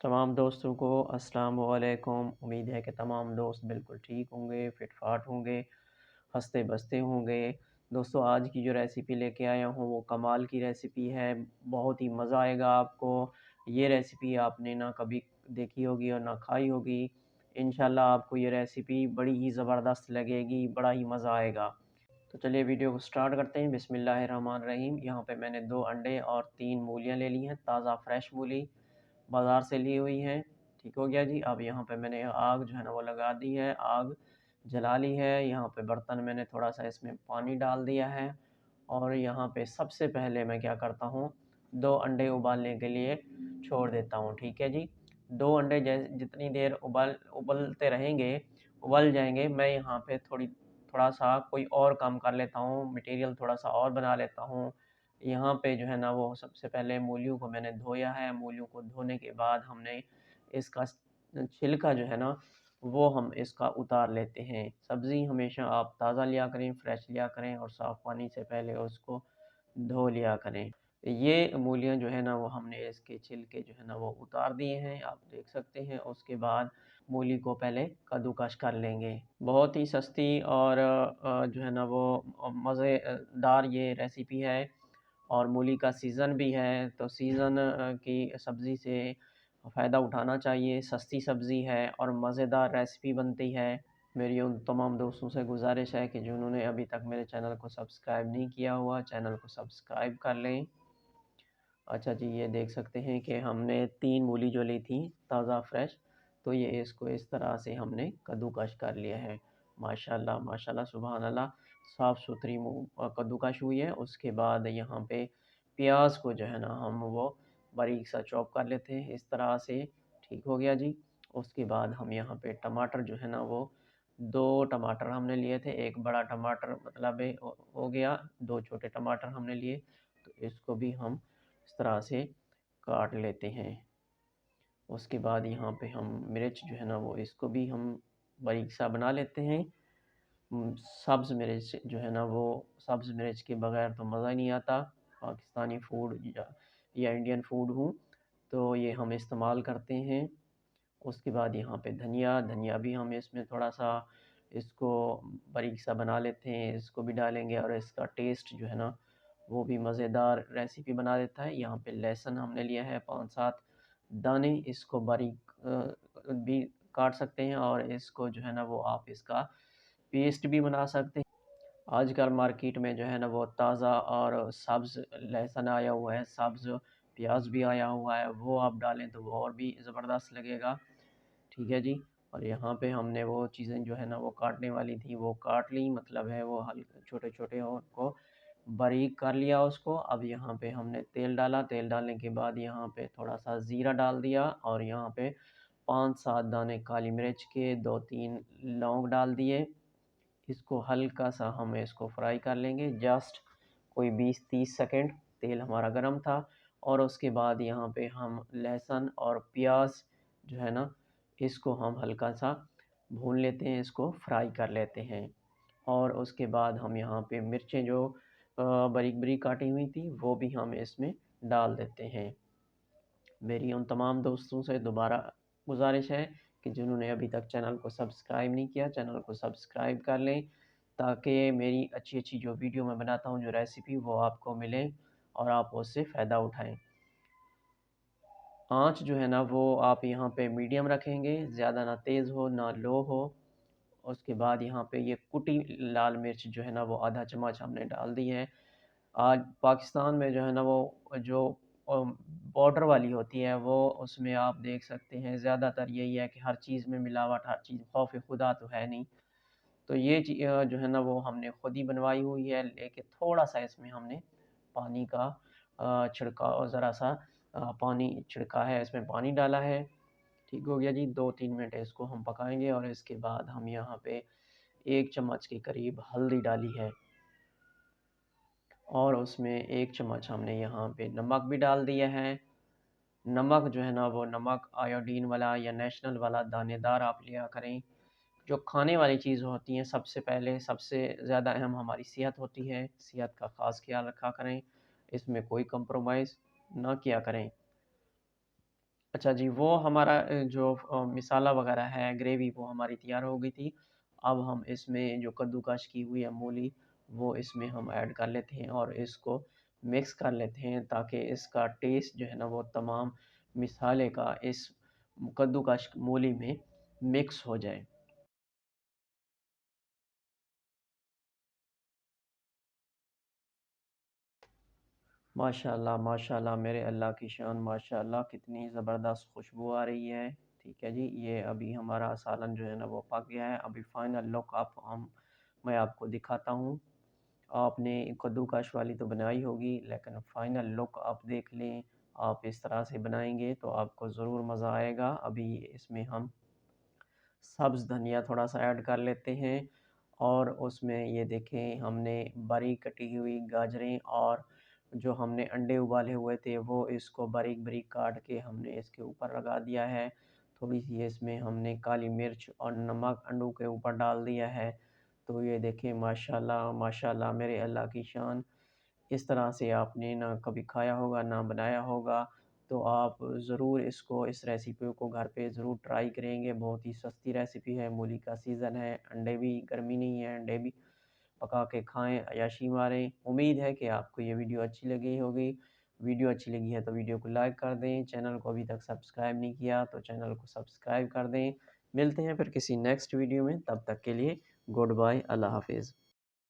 तमाम दोस्तों को अस्सलाम वालेकुम। उम्मीद है कि तमाम दोस्त बिल्कुल ठीक होंगे, फिट-फाट होंगे, हँसते-बसते होंगे। दोस्तों आज की जो रेसिपी लेके आया हूँ वो कमाल की रेसिपी है, बहुत ही मज़ा आएगा आपको। ये रेसिपी आपने ना कभी देखी होगी और ना खाई होगी। इंशाल्लाह आपको ये रेसिपी बड़ी ही ज़बरदस्त लगेगी, बड़ा ही मज़ा आएगा। तो चलिए वीडियो को स्टार्ट करते हैं। बिस्मिल्लाहिर्रहमानिर्रहीम। यहाँ पे मैंने 2 अंडे और 3 मूलियाँ ले ली हैं, ताज़ा फ्रेश मूली। बाज़ार से ली हुई हैं। ठीक हो गया जी। अब यहाँ पे मैंने आग जो है ना वो लगा दी है, आग जला ली है। यहाँ पे बर्तन मैंने थोड़ा-सा इसमें पानी डाल दिया है और यहाँ पे सबसे पहले मैं क्या करता हूँ, 2 अंडे उबालने के लिए छोड़ देता हूँ, ठीक है जी। 2 अंडे जितनी देर उबलते रहेंगे, उबल जाएँगे, मैं यहाँ पे थोड़ा-सा कोई और काम कर लेता हूँ, मटीरियल थोड़ा-सा और बना लेता हूँ। यहाँ पे जो है ना वो सबसे पहले मूलियों को मैंने धोया है। मूलियों को धोने के बाद हमने इसका छिलका जो है ना वो हम इसका उतार लेते हैं। सब्ज़ी हमेशा आप ताज़ा लिया करें, फ्रेश लिया करें और साफ़ पानी से पहले उसको धो लिया करें। ये मूलियाँ जो है ना वो हमने इसके छिलके जो है ना वो उतार दिए हैं, आप देख सकते हैं। उसके बाद मूली को पहले कद्दूकस कर लेंगे। बहुत ही सस्ती और जो है ना वो मज़ेदार ये रेसिपी है। और मूली का सीज़न भी है, तो सीज़न की सब्ज़ी से फ़ायदा उठाना चाहिए। सस्ती सब्ज़ी है और मज़ेदार रेसिपी बनती है। मेरी उन तमाम दोस्तों से गुज़ारिश है कि जिन्होंने अभी तक मेरे चैनल को सब्सक्राइब नहीं किया हुआ, चैनल को सब्सक्राइब कर लें। अच्छा जी, ये देख सकते हैं कि हमने 3 मूली जो ली थी ताज़ा फ्रेश, तो ये इसको इस तरह से हमने कद्दूकस कर लिया है। माशाल्लाह, माशाल्लाह, सुभान अल्लाह, साफ़-सुथरी कद्दूकस हुई है। उसके बाद यहाँ पे प्याज़ को जो है ना हम वो बारीक सा चॉप कर लेते हैं इस तरह से, ठीक हो गया जी। उसके बाद हम यहाँ पे टमाटर जो है ना वो 2 टमाटर हमने लिए थे, 1 बड़ा टमाटर मतलब हो गया, 2 छोटे टमाटर हमने लिए, तो इसको भी हम इस तरह से काट लेते हैं। उसके बाद यहाँ पे हम मिर्च जो है ना वो इसको भी हम बारीक सा बना लेते हैं। सब्ज़ मिर्च जो है ना वो सब्ज़ मिर्च के बगैर तो मज़ा ही नहीं आता। पाकिस्तानी फूड या इंडियन फूड हो तो ये हम इस्तेमाल करते हैं। उसके बाद यहाँ पे धनिया भी हम इसमें थोड़ा-सा इसको बारीक सा बना लेते हैं, इसको भी डालेंगे और इसका टेस्ट जो है ना वो भी मज़ेदार रेसिपी बना देता है। यहाँ पे लहसुन हमने लिया है 5-7 दाने, इसको बारीक भी काट सकते हैं और इसको जो है ना वो आप इसका पेस्ट भी बना सकते हैं। आजकल मार्केट में जो है ना वो ताज़ा और सब्ज़ लहसुन आया हुआ है, सब्ज़ प्याज़ भी आया हुआ है, वो आप डालें तो वो और भी ज़बरदस्त लगेगा। ठीक है जी। और यहाँ पे हमने वो चीज़ें जो है ना वो काटने वाली थी वो काट ली, मतलब है वो हल्के छोटे-छोटे और को बारीक कर लिया उसको। अब यहाँ पे हमने तेल डाला, तेल डालने के बाद यहाँ पे थोड़ा-सा ज़ीरा डाल दिया और यहाँ पे 5-7 दाने काली मिर्च के, 2-3 लौंग डाल दिए। इसको हल्का-सा हम इसको फ्राई कर लेंगे, जस्ट कोई 20-30 सेकंड। तेल हमारा गरम था और उसके बाद यहाँ पे हम लहसुन और प्याज़ जो है ना, इसको हम हल्का-सा भून लेते हैं, इसको फ्राई कर लेते हैं। और उसके बाद हम यहाँ पे मिर्चें जो बारीक-बारीक काटी हुई थी, वो भी हम इसमें डाल देते हैं। मेरी उन तमाम दोस्तों से दोबारा गुज़ारिश है कि जिन्होंने अभी तक चैनल को सब्सक्राइब नहीं किया, चैनल को सब्सक्राइब कर लें ताकि मेरी अच्छी-अच्छी जो वीडियो मैं बनाता हूँ, जो रेसिपी वो आपको मिले और आप उससे फ़ायदा उठाएँ। आँच जो है ना वो आप यहाँ पे मीडियम रखेंगे, ज़्यादा ना तेज़ हो, ना लो हो। उसके बाद यहाँ पे ये कुटी लाल मिर्च जो है ना वो आधा चम्मच हमने डाल दी है। आज पाकिस्तान में जो है ना वो जो बॉर्डर वाली होती है वो उसमें आप देख सकते हैं ज़्यादातर यही है कि हर चीज़ में मिलावट, हर चीज़ खौफ़ खुदा तो है नहीं। तो ये जो है ना वो हमने खुद ही बनवाई हुई है, लेके थोड़ा-सा इसमें हमने पानी का छिड़काव ज़रा-सा पानी छिड़का है, इसमें पानी डाला है। ठीक हो गया जी, 2-3 मिनट इसको हम पकाएँगे और इसके बाद हम यहाँ पे 1 चम्मच के करीब हल्दी डाली है और उसमें 1 चम्मच हमने यहाँ पे नमक भी डाल दिया है। नमक जो है ना वो नमक आयोडीन वाला या नेशनल वाला दानेदार आप लिया करें। जो खाने वाली चीज़ होती हैं सबसे पहले सबसे ज़्यादा अहम हमारी सेहत होती है, सेहत का ख़ास ख़्याल रखा करें, इसमें कोई कंप्रोमाइज़ ना किया करें। अच्छा जी, वो हमारा जो मसाला वग़ैरह है, ग्रेवी वो हमारी तैयार हो गई थी। अब हम इसमें जो कद्दूकस की हुई है मूली, वो इसमें हम ऐड कर लेते हैं और इसको मिक्स कर लेते हैं ताकि इसका टेस्ट जो है ना वो तमाम मसाले का इस कद्दूकस मूली में मिक्स हो जाए। माशाल्लाह, माशाल्लाह मेरे अल्लाह की शान माशाल्लाह कितनी ज़बरदस्त खुशबू आ रही है। ठीक है जी, ये अभी हमारा सालन जो है ना वो पक गया है। अभी फ़ाइनल लुक आप हम मैं आपको दिखाता हूँ। आपने कद्दूकस वाली तो बनाई होगी लेकिन फ़ाइनल लुक आप देख लें, आप इस तरह से बनाएँगे तो आपको ज़रूर मज़ा आएगा। अभी इसमें हम सब्ज़ धनिया थोड़ा-सा ऐड कर लेते हैं और उसमें ये देखें हमने बारीक कटी हुई गाजरें और जो हमने अंडे उबाले हुए थे वो इसको बारीक-बारीक काट के हमने इसके ऊपर लगा दिया है। थोड़ी-सी इसमें हमने काली मिर्च और नमक अंडों के ऊपर डाल दिया है। तो ये देखें माशाल्लाह, माशाल्लाह मेरे अल्लाह की शान। इस तरह से आपने ना कभी खाया होगा, ना बनाया होगा, तो आप ज़रूर इसको इस रेसिपी को घर पे ज़रूर ट्राई करेंगे। बहुत ही सस्ती रेसिपी है, मूली का सीज़न है, अंडे भी गर्मी नहीं है, अंडे भी पका के खाएँ, अय्याशी मारें। उम्मीद है कि आपको ये वीडियो अच्छी लगी होगी। वीडियो अच्छी लगी है तो वीडियो को लाइक कर दें, चैनल को अभी तक सब्सक्राइब नहीं किया तो चैनल को सब्सक्राइब कर दें। मिलते हैं फिर किसी नेक्स्ट वीडियो में, तब तक के लिए गुड बाय, अल्लाह हाफ़िज़।